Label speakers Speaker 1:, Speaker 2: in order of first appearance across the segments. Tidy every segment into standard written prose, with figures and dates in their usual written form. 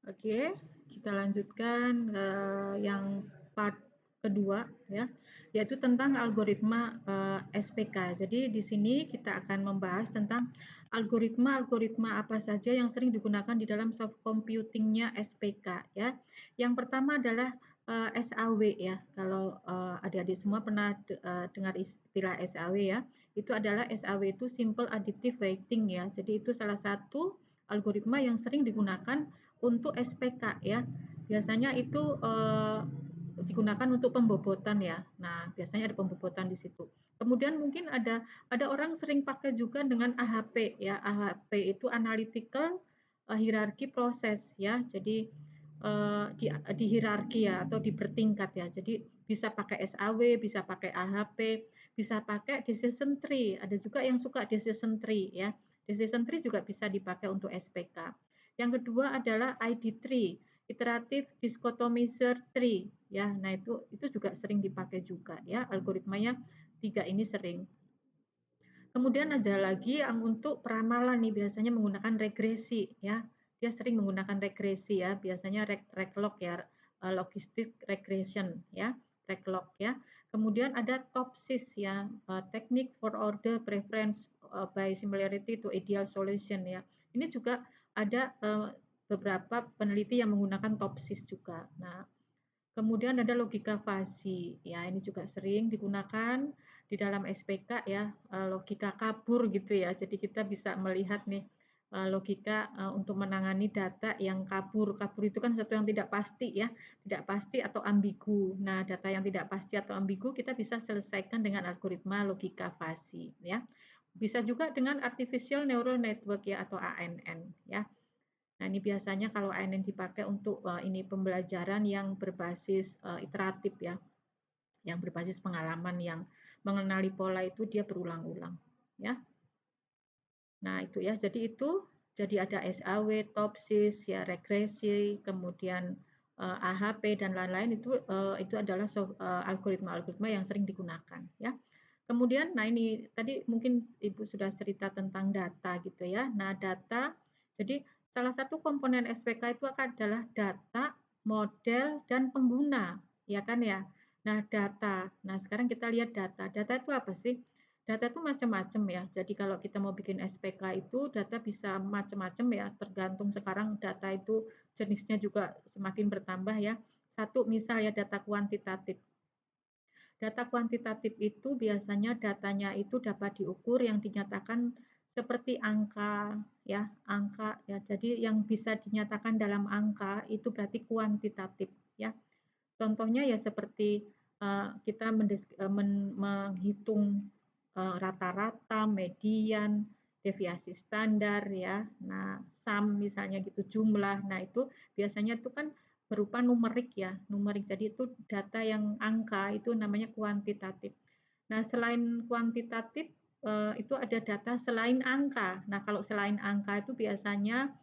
Speaker 1: Oke, kita lanjutkan yang part kedua ya, yaitu tentang algoritma SPK. Jadi di sini kita akan membahas tentang algoritma apa saja yang sering digunakan di dalam soft computingnya SPK ya. Yang pertama adalah SAW ya. Kalau adik-adik semua pernah dengar istilah SAW ya, itu adalah SAW itu simple additive weighting ya. Jadi itu salah satu algoritma yang sering digunakan untuk SPK ya. Biasanya itu digunakan untuk pembobotan ya. Nah, biasanya ada pembobotan di situ. Kemudian mungkin ada orang sering pakai juga dengan AHP ya. AHP itu analytical hierarchy process ya. Jadi di hierarki ya atau di bertingkat ya. Jadi bisa pakai SAW, bisa pakai AHP, bisa pakai decision tree. Ada juga yang suka decision tree ya. Decision tree juga bisa dipakai untuk SPK. Yang kedua adalah ID tree, iterative dichotomizer tree ya. Nah, itu juga sering dipakai juga ya. Algoritmanya 3 ini sering. Kemudian ada lagi yang untuk peramalan nih biasanya menggunakan regresi ya. Dia sering menggunakan regresi ya, biasanya reglog ya, logistic regression ya, reglog ya. Kemudian ada TOPSIS ya, technique for order preference by similarity to ideal solution ya. Ini juga ada beberapa peneliti yang menggunakan TOPSIS juga. Nah, kemudian ada logika fuzzy, ya ini juga sering digunakan di dalam SPK ya, logika kabur gitu ya. Jadi kita bisa melihat nih logika untuk menangani data yang kabur. Kabur itu kan sesuatu yang tidak pasti ya, tidak pasti atau ambigu. Nah, data yang tidak pasti atau ambigu kita bisa selesaikan dengan algoritma logika fuzzy ya. Bisa juga dengan artificial neural network ya atau ANN ya. Nah, ini biasanya kalau ANN dipakai untuk ini pembelajaran yang berbasis iteratif ya, yang berbasis pengalaman yang mengenali pola itu dia berulang-ulang ya. Nah, itu ya. Jadi ada SAW, TOPSIS, ya regresi, kemudian AHP dan lain-lain itu adalah algoritma-algoritma yang sering digunakan ya. Kemudian, nah ini tadi mungkin Ibu sudah cerita tentang data gitu ya. Nah, data, jadi salah satu komponen SPK itu adalah data, model, dan pengguna, ya kan ya. Nah, data. Nah, sekarang kita lihat data. Data itu apa sih? Data itu macam-macam ya. Jadi kalau kita mau bikin SPK itu data bisa macam-macam ya. Tergantung sekarang data itu jenisnya juga semakin bertambah ya. Satu misal ya data kuantitatif. Data kuantitatif itu biasanya datanya itu dapat diukur yang dinyatakan seperti angka ya, angka ya. Jadi yang bisa dinyatakan dalam angka itu berarti kuantitatif ya. Contohnya ya seperti kita menghitung rata-rata, median, deviasi standar ya. Nah, sum misalnya gitu jumlah. Nah, itu biasanya itu kan berupa numerik ya, numerik. Jadi itu data yang angka itu namanya kuantitatif. Nah, selain kuantitatif itu ada data selain angka. Nah, kalau selain angka itu biasanya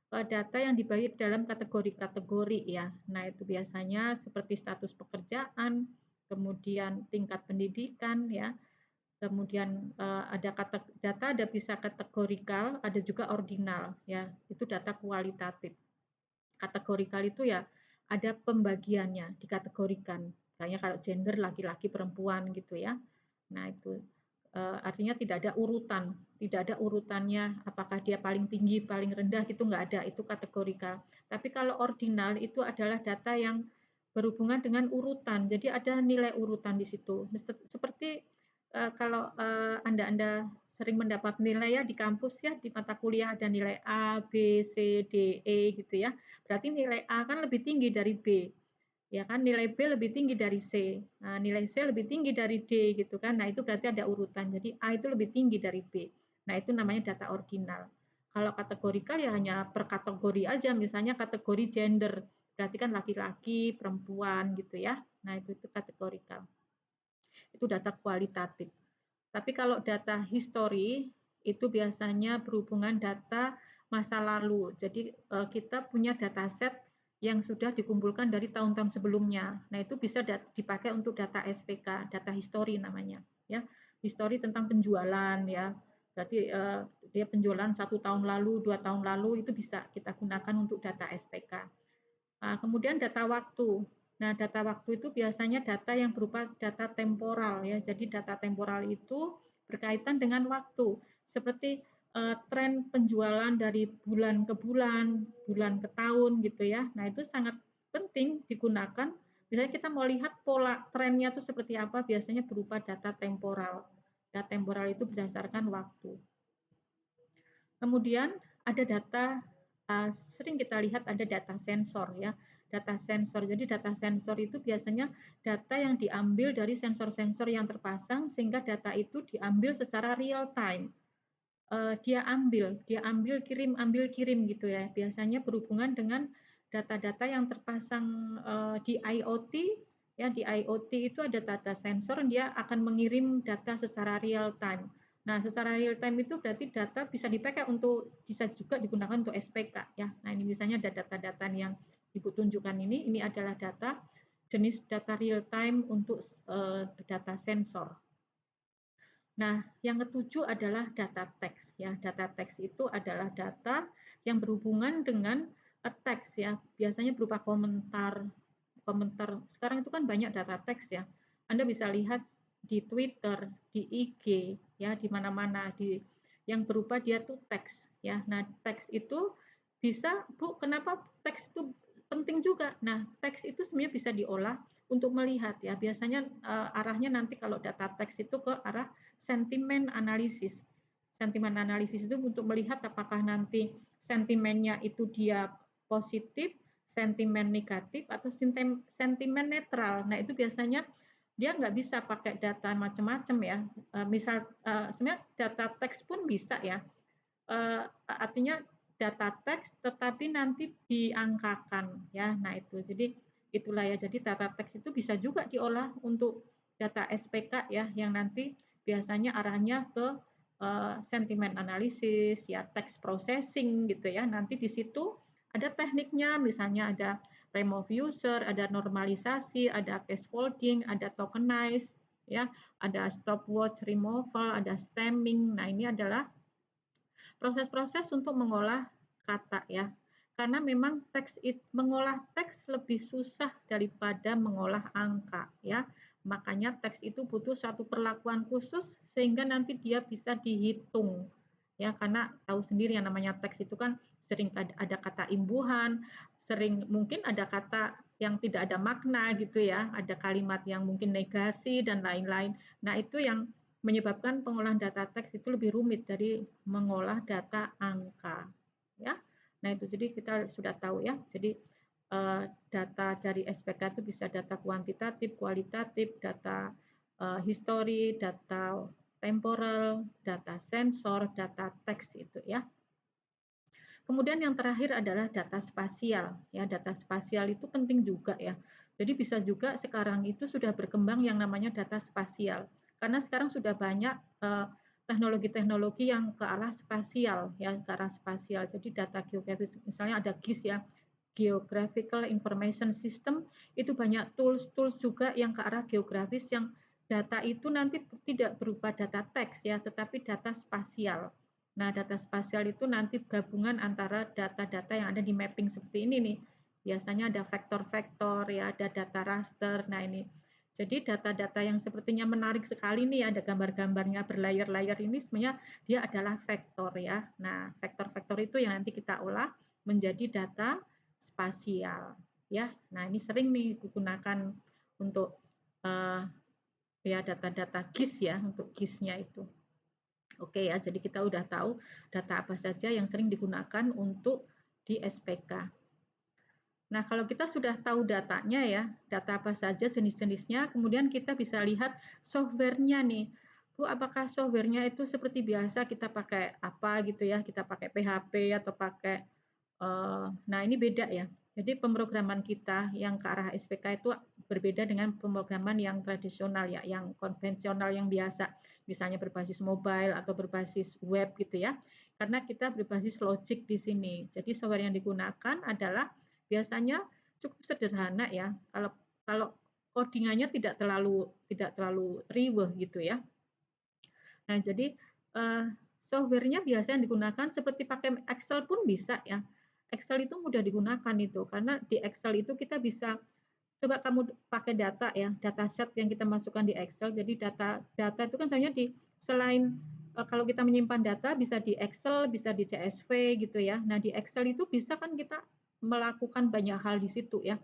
Speaker 1: data yang dibagi dalam kategori-kategori ya. Nah, itu biasanya seperti status pekerjaan, kemudian tingkat pendidikan ya. Kemudian ada data ada bisa kategorikal, ada juga ordinal ya. Itu data kualitatif. Kategorikal itu ya ada pembagiannya, dikategorikan. Misalnya kalau gender laki-laki perempuan gitu ya. Nah, itu artinya tidak ada urutan, tidak ada urutannya apakah dia paling tinggi, paling rendah gitu nggak ada, itu kategorikal. Tapi kalau ordinal itu adalah data yang berhubungan dengan urutan, jadi ada nilai urutan di situ. Seperti kalau Anda sering mendapat nilai ya di kampus ya, di mata kuliah ada nilai A, B, C, D, E gitu ya. Berarti nilai A kan lebih tinggi dari B. Ya kan nilai B lebih tinggi dari C. Nah, nilai C lebih tinggi dari D gitu kan. Nah, itu berarti ada urutan. Jadi A itu lebih tinggi dari B. Nah, itu namanya data ordinal. Kalau kategorikal ya hanya per kategori aja, misalnya kategori gender. Berarti kan laki-laki, perempuan gitu ya. Nah, itu kategorikal. Itu data kualitatif. Tapi kalau data history itu biasanya berhubungan data masa lalu. Jadi kita punya dataset yang sudah dikumpulkan dari tahun-tahun sebelumnya. Nah, itu bisa dipakai untuk data SPK, data history namanya, ya. History tentang penjualan ya. Berarti dia penjualan 1 tahun lalu, 2 tahun lalu, itu bisa kita gunakan untuk data SPK. Kemudian data waktu. Nah, data waktu itu biasanya data yang berupa data temporal ya. Jadi data temporal itu berkaitan dengan waktu. Seperti tren penjualan dari bulan ke bulan, bulan ke tahun gitu ya. Nah, itu sangat penting digunakan. Misalnya kita mau lihat pola trennya itu seperti apa, biasanya berupa data temporal. Data temporal itu berdasarkan waktu. Kemudian ada data, sering kita lihat ada data sensor ya, data sensor. Jadi data sensor itu biasanya data yang diambil dari sensor-sensor yang terpasang sehingga data itu diambil secara real time. Dia ambil, kirim gitu ya. Biasanya berhubungan dengan data-data yang terpasang di IoT ya, di IoT itu ada data sensor, dia akan mengirim data secara real time. Nah, secara real time itu berarti data bisa dipakai bisa juga digunakan untuk SPK ya. Nah, ini misalnya ada data-data yang Ibu tunjukkan ini adalah data jenis data real time untuk data sensor. Nah, yang ketujuh adalah data teks ya. Data teks itu adalah data yang berhubungan dengan teks ya. Biasanya berupa komentar. Komentar sekarang itu kan banyak data teks ya. Anda bisa lihat di Twitter, di IG ya, di mana-mana yang berupa dia tuh teks ya. Nah, teks itu bisa, Bu, kenapa teks itu penting juga? Nah, teks itu sebenarnya bisa diolah untuk melihat ya. Biasanya arahnya nanti kalau data teks itu ke arah sentimen analisis. Sentimen analisis itu untuk melihat apakah nanti sentimennya itu dia positif, sentimen negatif, atau sentimen netral. Nah, itu biasanya dia nggak bisa pakai data macam-macam ya. Misal sebenarnya data teks pun bisa ya. Artinya data teks tetapi nanti diangkakan ya. Nah, itu. Jadi itulah ya. Jadi data teks itu bisa juga diolah untuk data SPK ya, yang nanti biasanya arahnya ke sentimen analisis ya, text processing gitu ya. Nanti di situ ada tekniknya, misalnya ada remove user, ada normalisasi, ada case folding, ada tokenize ya, ada stopwatch removal, ada stemming. Nah, ini adalah proses-proses untuk mengolah kata ya. Karena memang mengolah teks lebih susah daripada mengolah angka ya. Makanya teks itu butuh suatu perlakuan khusus sehingga nanti dia bisa dihitung. Ya, karena tahu sendiri yang namanya teks itu kan sering ada kata imbuhan, sering mungkin ada kata yang tidak ada makna gitu ya, ada kalimat yang mungkin negasi dan lain-lain. Nah, itu yang menyebabkan pengolahan data teks itu lebih rumit dari mengolah data angka ya. Nah, itu jadi kita sudah tahu ya. Jadi data dari SPK itu bisa data kuantitatif, kualitatif, data histori, data temporal, data sensor, data teks itu ya. Kemudian yang terakhir adalah data spasial ya. Data spasial itu penting juga ya. Jadi bisa juga sekarang itu sudah berkembang yang namanya data spasial. Karena sekarang sudah banyak teknologi-teknologi yang ke arah spasial ya, ke arah spasial. Jadi data geografis, misalnya ada GIS ya, Geographical Information System, itu banyak tools-tools juga yang ke arah geografis, yang data itu nanti tidak berupa data teks ya, tetapi data spasial. Nah, data spasial itu nanti gabungan antara data-data yang ada di mapping seperti ini nih. Biasanya ada vektor-vektor ya, ada data raster. Nah, ini jadi data-data yang sepertinya menarik sekali nih, ada gambar-gambarnya berlayar-layar ini sebenarnya dia adalah vektor ya. Nah, vektor-vektor itu yang nanti kita olah menjadi data spasial ya. Nah, ini sering nih digunakan untuk ya data-data GIS ya, untuk GIS-nya itu. Oke ya, jadi kita udah tahu data apa saja yang sering digunakan untuk di SPK. Nah, kalau kita sudah tahu datanya ya, data apa saja jenis-jenisnya, kemudian kita bisa lihat softwarenya nih. Bu, apakah softwarenya itu seperti biasa kita pakai apa gitu ya, kita pakai PHP atau pakai, nah ini beda ya. Jadi pemrograman kita yang ke arah SPK itu berbeda dengan pemrograman yang tradisional ya, yang konvensional, yang biasa. Misalnya berbasis mobile atau berbasis web gitu ya. Karena kita berbasis logic di sini. Jadi software yang digunakan adalah biasanya cukup sederhana ya. Kalau codingannya tidak terlalu riweh gitu ya. Nah, jadi software-nya biasa yang digunakan seperti pakai Excel pun bisa ya. Excel itu mudah digunakan itu, karena di Excel itu kita bisa coba kamu pakai data ya, dataset yang kita masukkan di Excel. Jadi data data itu kan sebenarnya selain kalau kita menyimpan data bisa di Excel, bisa di CSV gitu ya. Nah, di Excel itu bisa kan kita melakukan banyak hal di situ ya.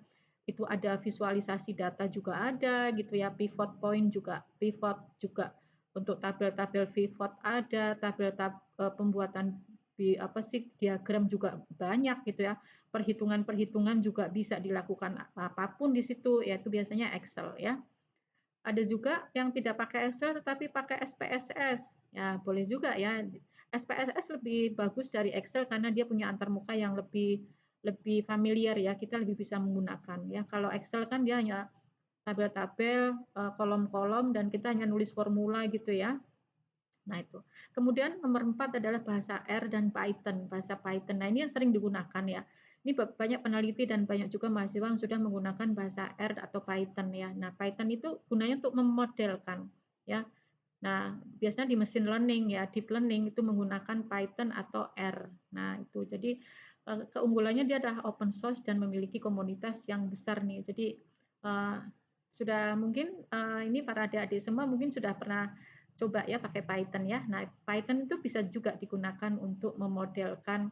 Speaker 1: Itu ada visualisasi data juga ada gitu ya, pivot point juga, pivot juga untuk tabel-tabel pivot ada, pembuatan apa sih diagram juga banyak gitu ya. Perhitungan-perhitungan juga bisa dilakukan apapun di situ, yaitu biasanya Excel ya. Ada juga yang tidak pakai Excel tetapi pakai SPSS. Ya, boleh juga ya. SPSS lebih bagus dari Excel karena dia punya antarmuka yang lebih lebih familiar ya. Kita lebih bisa menggunakan ya. Kalau Excel kan dia hanya tabel-tabel, kolom-kolom dan kita hanya nulis formula gitu ya. Nah itu. Kemudian nomor 4 adalah bahasa R dan Python, bahasa Python. Nah ini yang sering digunakan ya. Ini banyak peneliti dan banyak juga mahasiswa yang sudah menggunakan bahasa R atau Python ya. Nah Python itu gunanya untuk memodelkan ya. Nah biasanya di machine learning ya, deep learning itu menggunakan Python atau R. Nah itu jadi keunggulannya dia adalah open source dan memiliki komunitas yang besar nih. Jadi sudah mungkin ini para adik-adik semua mungkin sudah pernah coba ya pakai Python ya. Nah, Python itu bisa juga digunakan untuk memodelkan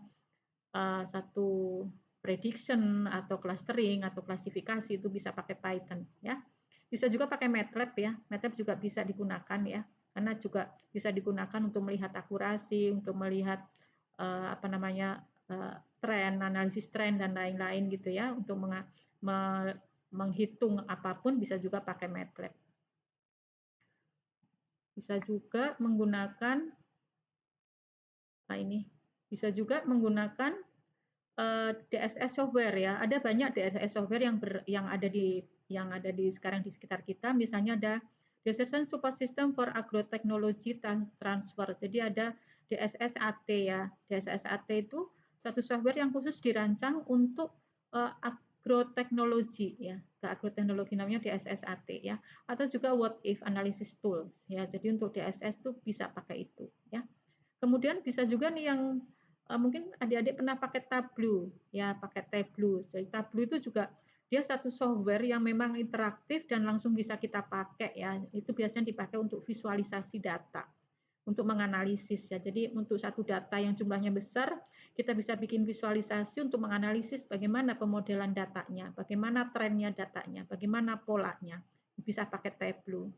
Speaker 1: satu prediction atau clustering atau klasifikasi itu bisa pakai Python ya. Bisa juga pakai MATLAB ya. MATLAB juga bisa digunakan ya. Karena juga bisa digunakan untuk melihat akurasi, untuk melihat apa namanya tren, analisis tren dan lain-lain gitu ya. Untuk menghitung apapun bisa juga pakai MATLAB. Bisa juga menggunakan ini bisa juga menggunakan DSS software ya. Ada banyak DSS software yang ada di sekarang di sekitar kita. Misalnya ada Decision Support System for Agrotechnology Transfer. Jadi ada DSSAT ya. DSSAT itu satu software yang khusus dirancang untuk agroteknologi ya. Ke agroteknologi namanya DSSAT ya. Atau juga what if analysis tools ya. Jadi untuk DSS itu bisa pakai itu ya. Kemudian bisa juga nih yang mungkin adik-adik pernah pakai Tableau, ya pakai Tableau. Jadi Tableau itu juga dia satu software yang memang interaktif dan langsung bisa kita pakai ya. Itu biasanya dipakai untuk visualisasi data, untuk menganalisis ya. Jadi untuk satu data yang jumlahnya besar, kita bisa bikin visualisasi untuk menganalisis bagaimana pemodelan datanya, bagaimana trennya datanya, bagaimana polanya. Bisa pakai Tableau.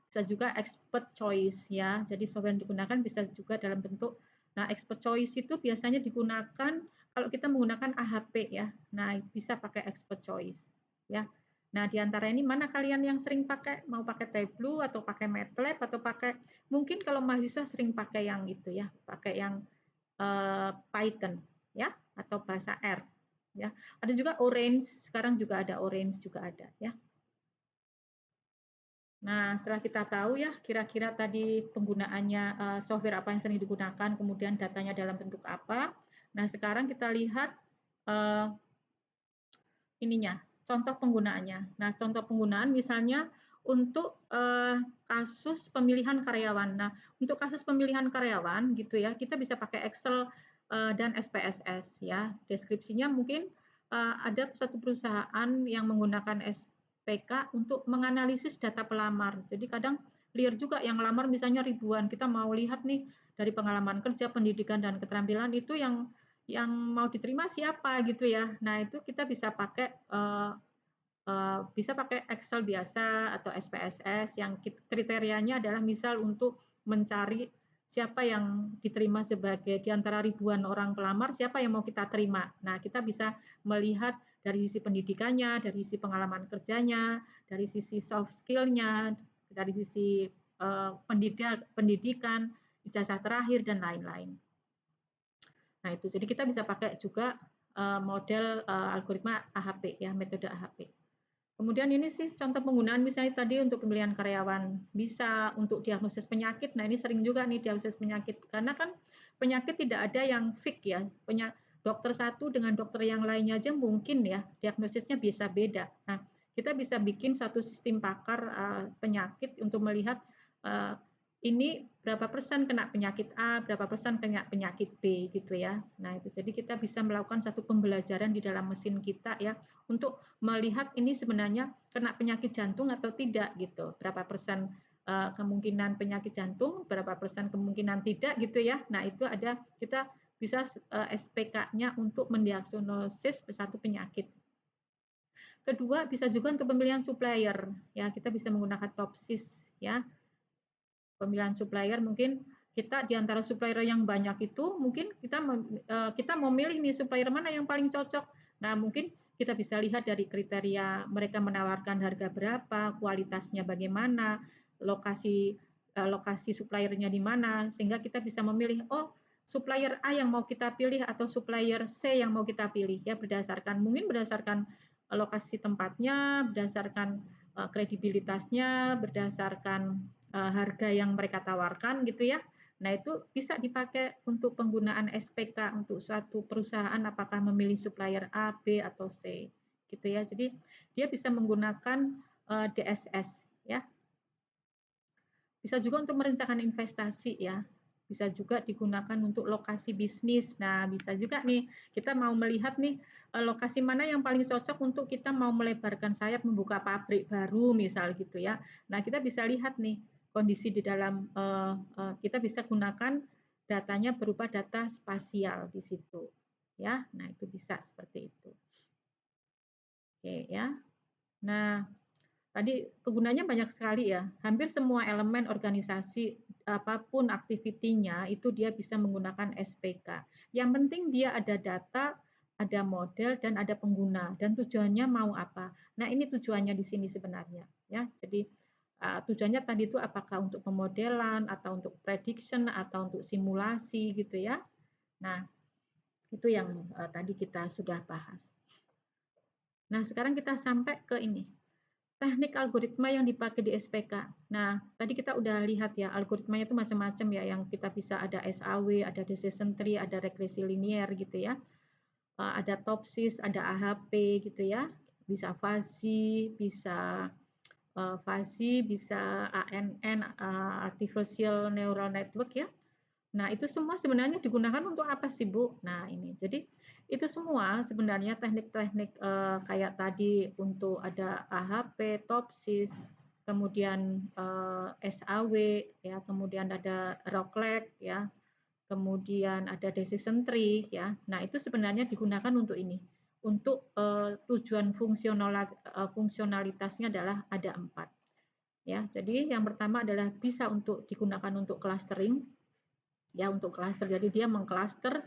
Speaker 1: Bisa juga expert choice ya. Jadi software yang digunakan bisa juga dalam bentuk expert choice itu biasanya digunakan kalau kita menggunakan AHP ya. Nah, bisa pakai expert choice ya. Nah, di antara ini mana kalian yang sering pakai? Mau pakai Tableau atau pakai MATLAB atau pakai mungkin kalau mahasiswa sering pakai yang itu ya, pakai yang Python ya atau bahasa R ya. Ada juga Orange, sekarang juga ada Orange juga ada ya. Nah, setelah kita tahu ya kira-kira tadi penggunaannya software apa yang sering digunakan, kemudian datanya dalam bentuk apa. Nah, sekarang kita lihat ininya, contoh penggunaannya. Nah, contoh penggunaan misalnya untuk kasus pemilihan karyawan. Nah, untuk kasus pemilihan karyawan gitu ya, kita bisa pakai Excel dan SPSS ya. Deskripsinya mungkin ada satu perusahaan yang menggunakan SPK untuk menganalisis data pelamar. Jadi kadang liar juga yang lamar misalnya ribuan. Kita mau lihat nih dari pengalaman kerja, pendidikan dan keterampilan itu yang mau diterima siapa gitu ya. Nah, itu kita bisa pakai Excel biasa atau SPSS yang kriterianya adalah misal untuk mencari siapa yang diterima sebagai di antara ribuan orang pelamar, siapa yang mau kita terima. Nah, kita bisa melihat dari sisi pendidikannya, dari sisi pengalaman kerjanya, dari sisi soft skill-nya, dari sisi pendidikan, ijazah terakhir dan lain-lain. Nah itu, jadi kita bisa pakai juga model algoritma AHP ya, metode AHP. Kemudian ini sih contoh penggunaan misalnya tadi untuk pemilihan karyawan, bisa untuk diagnosis penyakit. Nah ini sering juga nih diagnosis penyakit, karena kan penyakit tidak ada yang fix ya. Dokter satu dengan dokter yang lainnya aja mungkin ya diagnosisnya bisa beda. Nah kita bisa bikin satu sistem pakar penyakit untuk melihat ini berapa persen kena penyakit A, berapa persen kena penyakit B gitu ya. Nah, itu jadi kita bisa melakukan satu pembelajaran di dalam mesin kita ya untuk melihat ini sebenarnya kena penyakit jantung atau tidak gitu. Berapa persen kemungkinan penyakit jantung, berapa persen kemungkinan tidak gitu ya. Nah, itu ada kita bisa SPK-nya untuk mendiagnosis satu penyakit. Kedua, bisa juga untuk pemilihan supplier ya. Kita bisa menggunakan Topsys ya. Pemilihan supplier mungkin kita di antara supplier yang banyak itu mungkin kita mau milih nih supplier mana yang paling cocok. Nah, mungkin kita bisa lihat dari kriteria mereka menawarkan harga berapa, kualitasnya bagaimana, lokasi suppliernya di mana, sehingga kita bisa memilih oh supplier A yang mau kita pilih atau supplier C yang mau kita pilih ya mungkin berdasarkan lokasi tempatnya, berdasarkan kredibilitasnya, berdasarkan harga yang mereka tawarkan gitu ya. Nah, itu bisa dipakai untuk penggunaan SPK untuk suatu perusahaan apakah memilih supplier A, B atau C gitu ya. Jadi dia bisa menggunakan DSS ya. Bisa juga untuk merencanakan investasi ya. Bisa juga digunakan untuk lokasi bisnis. Nah, bisa juga nih kita mau melihat nih lokasi mana yang paling cocok untuk kita mau melebarkan sayap membuka pabrik baru misal gitu ya. Nah, kita bisa lihat nih kondisi di dalam kita bisa gunakan datanya berupa data spasial di situ. Ya, nah itu bisa seperti itu. Oke ya. Nah, tadi kegunaannya banyak sekali ya. Hampir semua elemen organisasi apapun aktivitinya itu dia bisa menggunakan SPK. Yang penting dia ada data, ada model dan ada pengguna dan tujuannya mau apa. Nah, ini tujuannya di sini sebenarnya ya. Jadi tujuannya tadi itu apakah untuk pemodelan atau untuk prediction atau untuk simulasi gitu ya. Nah, itu yang tadi kita sudah bahas. Nah, sekarang kita sampai ke ini teknik algoritma yang dipakai di SPK. Nah, tadi kita udah lihat ya, algoritmanya itu macam-macam ya, yang kita bisa ada SAW, ada decision tree, ada regresi linier gitu ya. Ada Topsys, ada AHP gitu ya. Bisa fuzzy, bisa ANN, artificial neural network ya. Nah, itu semua sebenarnya digunakan untuk apa sih, Bu? Nah, ini. Jadi, itu semua sebenarnya teknik-teknik kayak tadi untuk ada AHP, TOPSIS, kemudian SAW, ya, kemudian ada ROCLEC, ya, kemudian ada decision tree, ya. Nah, itu sebenarnya digunakan untuk ini. Untuk tujuan fungsionalitasnya adalah ada 4. Ya, jadi yang pertama adalah bisa untuk digunakan untuk clustering, ya untuk klaster. Jadi dia mengklaster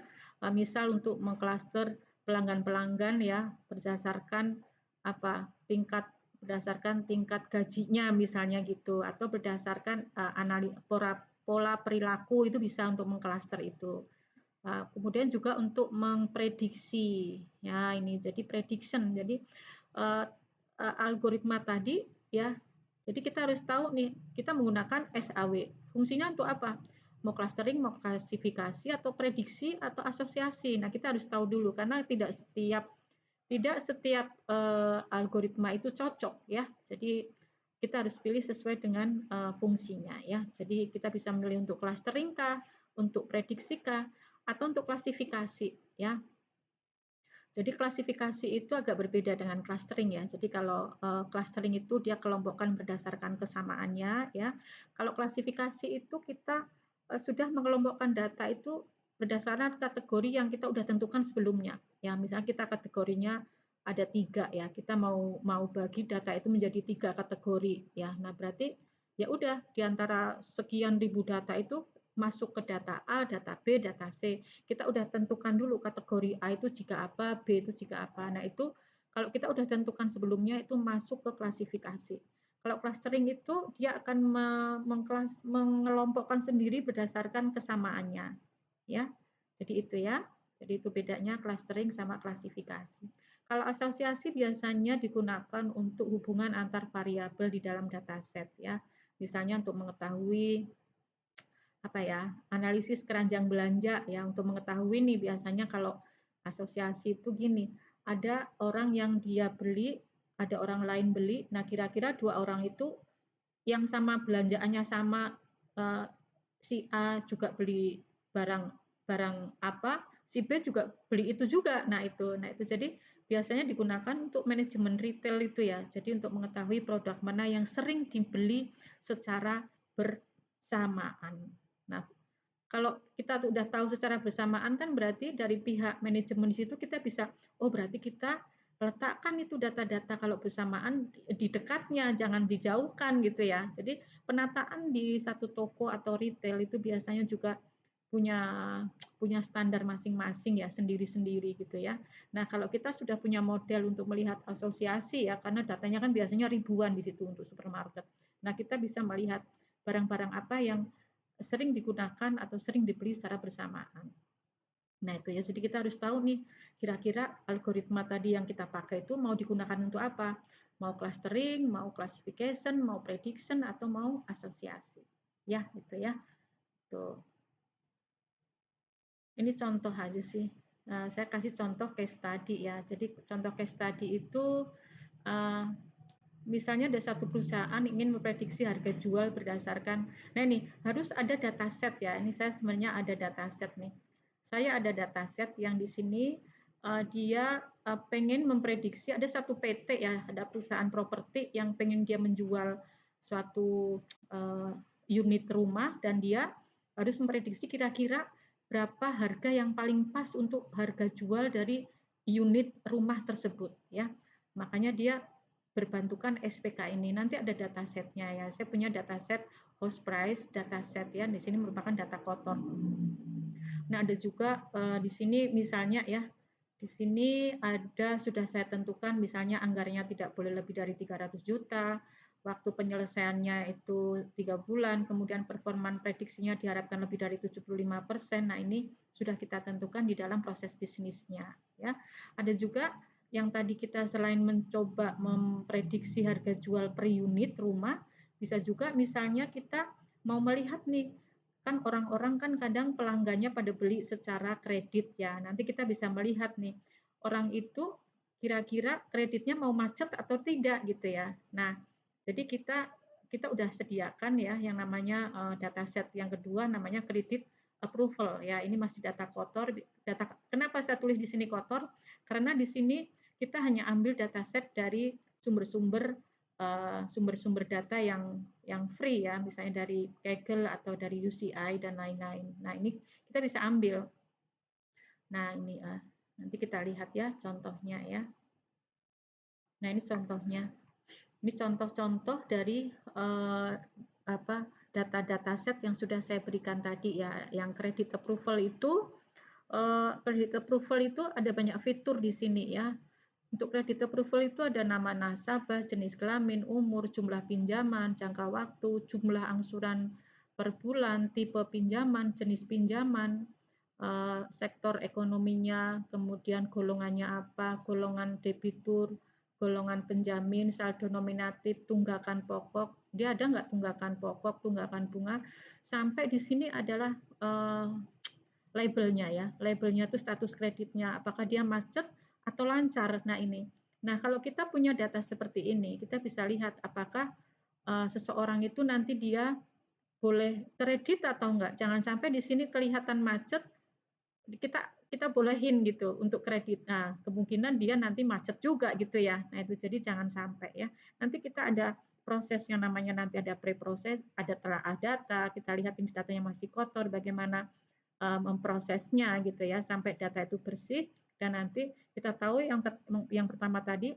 Speaker 1: misal untuk mengklaster pelanggan-pelanggan ya berdasarkan berdasarkan tingkat gajinya misalnya gitu atau berdasarkan pola perilaku itu bisa untuk mengklaster itu. Kemudian juga untuk memprediksi ya ini jadi prediction. Jadi algoritma tadi ya. Jadi kita harus tahu nih kita menggunakan SAW. Fungsinya untuk apa? Mau clustering, mau klasifikasi atau prediksi atau asosiasi. Nah, kita harus tahu dulu karena tidak setiap algoritma itu cocok ya. Jadi kita harus pilih sesuai dengan fungsinya ya. Jadi kita bisa memilih untuk clustering kah, untuk prediksi kah, atau untuk klasifikasi ya. Jadi klasifikasi itu agak berbeda dengan clustering ya. Jadi kalau clustering itu dia kelompokkan berdasarkan kesamaannya ya. Kalau klasifikasi itu kita sudah mengelompokkan data itu berdasarkan kategori yang kita udah tentukan sebelumnya. Ya, misalnya kita kategorinya ada 3 ya. Kita mau bagi data itu menjadi 3 kategori ya. Nah, berarti ya udah di antara sekian ribu data itu masuk ke data A, data B, data C. Kita udah tentukan dulu kategori A itu jika apa, B itu jika apa. Nah, itu kalau kita udah tentukan sebelumnya itu masuk ke klasifikasi. Kalau clustering itu dia akan mengelompokkan sendiri berdasarkan kesamaannya. Ya. Jadi itu ya. Jadi itu bedanya clustering sama klasifikasi. Kalau asosiasi biasanya digunakan untuk hubungan antar variabel di dalam dataset ya. Misalnya untuk mengetahui analisis keranjang belanja ya untuk mengetahui nih biasanya kalau asosiasi itu gini, ada orang yang dia beli, ada orang lain beli, nah kira-kira 2 orang itu yang sama belanjaannya sama uh, si A juga beli barang apa, si B juga beli itu juga. Nah itu jadi biasanya digunakan untuk manajemen retail itu ya. Jadi untuk mengetahui produk mana yang sering dibeli secara bersamaan. Nah, kalau kita udah tahu secara bersamaan kan berarti dari pihak manajemen di situ kita bisa, oh berarti kita letakkan itu data-data kalau bersamaan di dekatnya, jangan dijauhkan gitu ya. Jadi penataan di satu toko atau retail itu biasanya juga punya punya standar masing-masing ya, sendiri-sendiri gitu ya. Nah, kalau kita sudah punya model untuk melihat asosiasi ya, karena datanya kan biasanya ribuan di situ untuk supermarket. Nah, kita bisa melihat barang-barang apa yang sering digunakan atau sering dibeli secara bersamaan. Nah, itu ya. Jadi kita harus tahu nih, kira-kira algoritma tadi yang kita pakai itu mau digunakan untuk apa? Mau clustering, mau classification, mau prediction, atau mau asosiasi. Ya, itu ya. Tuh. Ini contoh aja sih. Saya kasih contoh case study ya. Jadi contoh case study itu misalnya ada satu perusahaan ingin memprediksi harga jual berdasarkan, nah ini harus ada dataset ya. Ini saya sebenarnya ada dataset nih. Saya ada dataset yang di sini dia pengen memprediksi ada satu PT ya, ada perusahaan properti yang pengen dia menjual suatu unit rumah dan dia harus memprediksi kira-kira berapa harga yang paling pas untuk harga jual dari unit rumah tersebut ya. Makanya dia berbantukan SPK ini. Nanti ada datasetnya ya. Saya punya dataset house price dataset ya. Di sini merupakan data kotor. Nah, ada juga di sini misalnya ya, di sini ada sudah saya tentukan misalnya anggarannya tidak boleh lebih dari 300 juta, waktu penyelesaiannya itu 3 bulan, kemudian performan prediksinya diharapkan lebih dari 75%. Nah, ini sudah kita tentukan di dalam proses bisnisnya ya. Ada juga yang tadi kita selain mencoba memprediksi harga jual per unit rumah, bisa juga misalnya kita mau melihat nih, kan orang-orang kan kadang pelanggannya pada beli secara kredit ya. Nanti kita bisa melihat nih, orang itu kira-kira kreditnya mau macet atau tidak gitu ya. Nah, jadi kita udah sediakan ya yang namanya dataset yang kedua namanya kredit approval ya. Ini masih data kotor. Kenapa saya tulis di sini kotor? Karena di sini kita hanya ambil dataset dari sumber-sumber sumber-sumber data yang free ya, misalnya dari Kaggle atau dari UCI dan lain-lain. Nah, ini kita bisa ambil. Nah, ini nanti kita lihat ya contohnya ya. Nah, ini contohnya. Ini contoh-contoh dari data-data set yang sudah saya berikan tadi ya. Yang credit approval itu ada banyak fitur di sini ya. Untuk kredit approval itu ada nama nasabah, jenis kelamin, umur, jumlah pinjaman, jangka waktu, jumlah angsuran per bulan, tipe pinjaman, jenis pinjaman, sektor ekonominya, kemudian golongannya apa, golongan debitur, golongan penjamin, saldo nominatif, tunggakan pokok, dia ada nggak tunggakan pokok, tunggakan bunga, sampai di sini adalah labelnya ya, labelnya itu status kreditnya, apakah dia macet atau lancar. Nah ini, nah kalau kita punya data seperti ini, kita bisa lihat apakah seseorang itu nanti dia boleh kredit atau enggak. Jangan sampai di sini kelihatan macet, kita bolehin gitu untuk kredit. Nah, kemungkinan dia nanti macet juga gitu ya. Nah, itu jadi jangan sampai ya. Nanti kita ada proses yang namanya nanti ada pre-proses, ada telaah data, kita lihat ini datanya masih kotor, bagaimana memprosesnya gitu ya sampai data itu bersih dan nanti kita tahu yang pertama tadi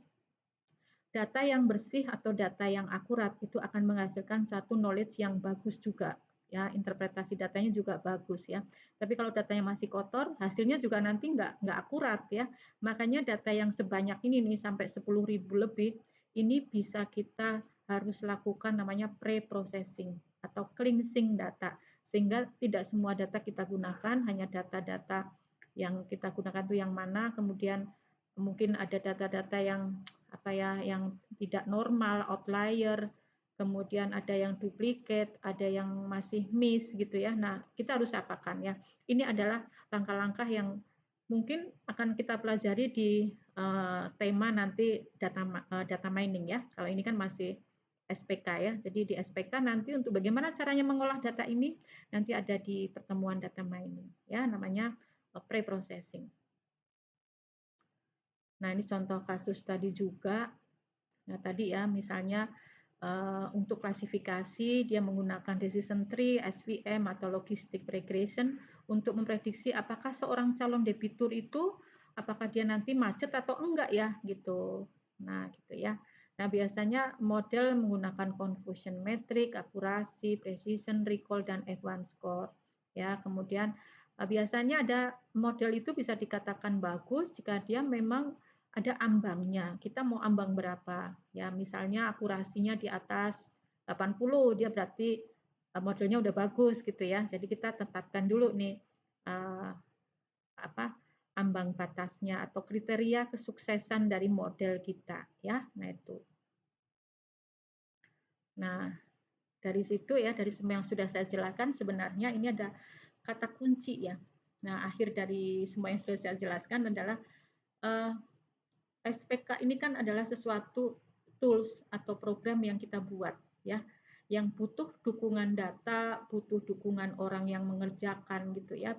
Speaker 1: data yang bersih atau data yang akurat itu akan menghasilkan satu knowledge yang bagus juga ya interpretasi datanya juga bagus ya tapi kalau datanya masih kotor hasilnya juga nanti nggak akurat ya makanya data yang sebanyak ini nih sampai 10.000 lebih ini bisa kita harus lakukan namanya pre-processing atau cleansing data sehingga tidak semua data kita gunakan hanya data-data yang kita gunakan itu yang mana kemudian mungkin ada data-data yang apa ya yang tidak normal outlier kemudian ada yang duplikat ada yang masih miss gitu ya nah kita harus apakan ya ini adalah langkah-langkah yang mungkin akan kita pelajari di tema nanti data mining ya kalau ini kan masih SPK ya. Jadi di SPK nanti untuk bagaimana caranya mengolah data ini nanti ada di pertemuan data mining ya, namanya pre-processing. Nah, ini contoh kasus tadi juga. Nah, tadi ya misalnya untuk klasifikasi dia menggunakan decision tree, SVM atau logistic regression untuk memprediksi apakah seorang calon debitur itu apakah dia nanti macet atau enggak ya gitu. Nah, gitu ya. Nah, biasanya model menggunakan confusion metric, akurasi, precision, recall dan F1 score. Ya, kemudian biasanya ada model itu bisa dikatakan bagus jika dia memang ada ambangnya. Kita mau ambang berapa? Ya, misalnya akurasinya di atas 80, dia berarti modelnya udah bagus gitu ya. Jadi kita tetapkan dulu nih ambang batasnya atau kriteria kesuksesan dari model kita ya. Nah, itu. Nah, dari situ ya, dari semua yang sudah saya jelaskan sebenarnya ini ada kata kunci ya. Nah, akhir dari semua yang sudah saya jelaskan adalah SPK ini kan adalah sesuatu tools atau program yang kita buat ya, yang butuh dukungan data, butuh dukungan orang yang mengerjakan gitu ya,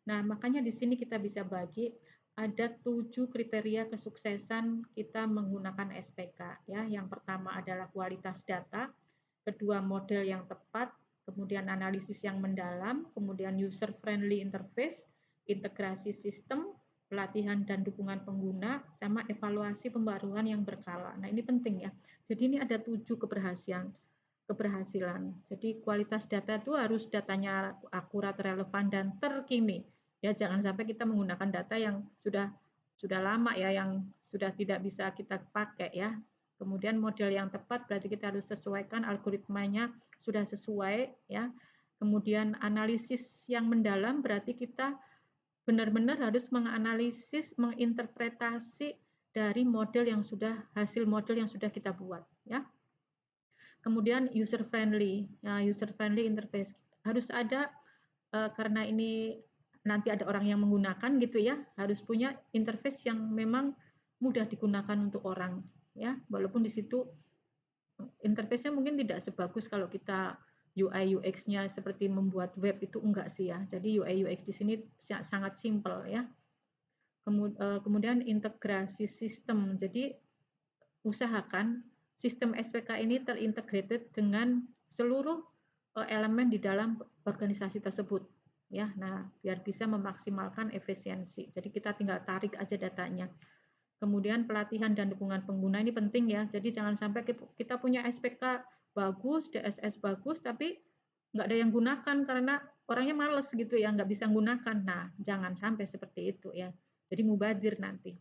Speaker 1: Nah, makanya di sini kita bisa bagi ada 7 kriteria kesuksesan kita menggunakan SPK ya. Yang pertama adalah kualitas data, kedua model yang tepat, kemudian analisis yang mendalam, kemudian user friendly interface, integrasi sistem, pelatihan dan dukungan pengguna, sama evaluasi pembaruan yang berkala. Nah, ini penting ya. Jadi ini ada 7 keberhasilan. Jadi kualitas data itu harus datanya akurat, relevan, dan terkini. Ya, jangan sampai kita menggunakan data yang sudah lama ya, yang sudah tidak bisa kita pakai ya. Kemudian model yang tepat berarti kita harus sesuaikan algoritmanya sudah sesuai ya. Kemudian analisis yang mendalam berarti kita benar-benar harus menganalisis, menginterpretasi dari hasil model yang sudah kita buat ya. Kemudian user friendly interface harus ada karena ini nanti ada orang yang menggunakan gitu ya, harus punya interface yang memang mudah digunakan untuk orang ya, walaupun di situ interface-nya mungkin tidak sebagus kalau kita UI UX-nya seperti membuat web itu enggak sih ya. Jadi UI UX di sini sangat simpel ya. Kemudian integrasi sistem. Jadi usahakan sistem SPK ini terintegrated dengan seluruh elemen di dalam organisasi tersebut ya. Nah, biar bisa memaksimalkan efisiensi. Jadi kita tinggal tarik aja datanya. Kemudian pelatihan dan dukungan pengguna ini penting ya. Jadi jangan sampai kita punya SPK bagus, DSS bagus, tapi nggak ada yang gunakan karena orangnya males gitu ya, nggak bisa gunakan. Nah, jangan sampai seperti itu ya. Jadi mubadir nanti.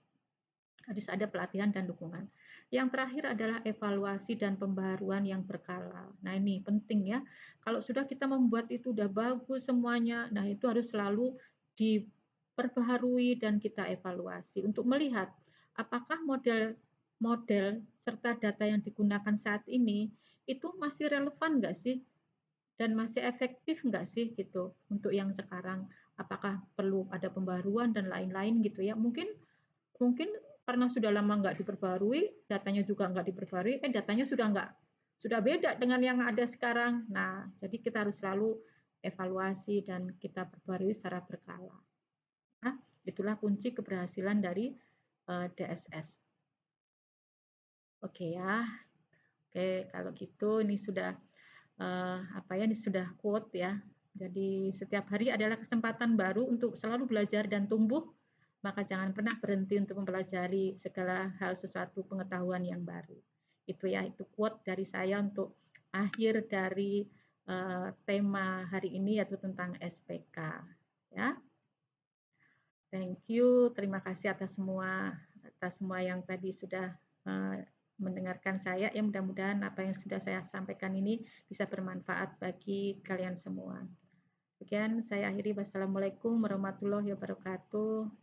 Speaker 1: Harus ada pelatihan dan dukungan. Yang terakhir adalah evaluasi dan pembaruan yang berkala. Nah, ini penting ya. Kalau sudah kita membuat itu udah bagus semuanya, nah itu harus selalu diperbaharui dan kita evaluasi untuk melihat apakah model serta data yang digunakan saat ini itu masih relevan nggak sih dan masih efektif nggak sih gitu untuk yang sekarang, apakah perlu ada pembaruan dan lain-lain gitu ya. Mungkin karena sudah lama nggak diperbarui, datanya juga nggak diperbarui, datanya sudah beda dengan yang ada sekarang. Nah, jadi kita harus selalu evaluasi dan kita perbarui secara berkala. Nah, itulah kunci keberhasilan dari DSS. Oke ya. Oke, kalau gitu ini sudah ini sudah quote ya. Jadi setiap hari adalah kesempatan baru untuk selalu belajar dan tumbuh, maka jangan pernah berhenti untuk mempelajari segala hal sesuatu pengetahuan yang baru. Itu ya, itu quote dari saya untuk akhir dari tema hari ini yaitu tentang SPK. Ya. Thank you, terima kasih atas semua yang tadi sudah mendengarkan saya. Ya, mudah-mudahan apa yang sudah saya sampaikan ini bisa bermanfaat bagi kalian semua. Sekian saya akhiri. Wassalamualaikum warahmatullahi wabarakatuh.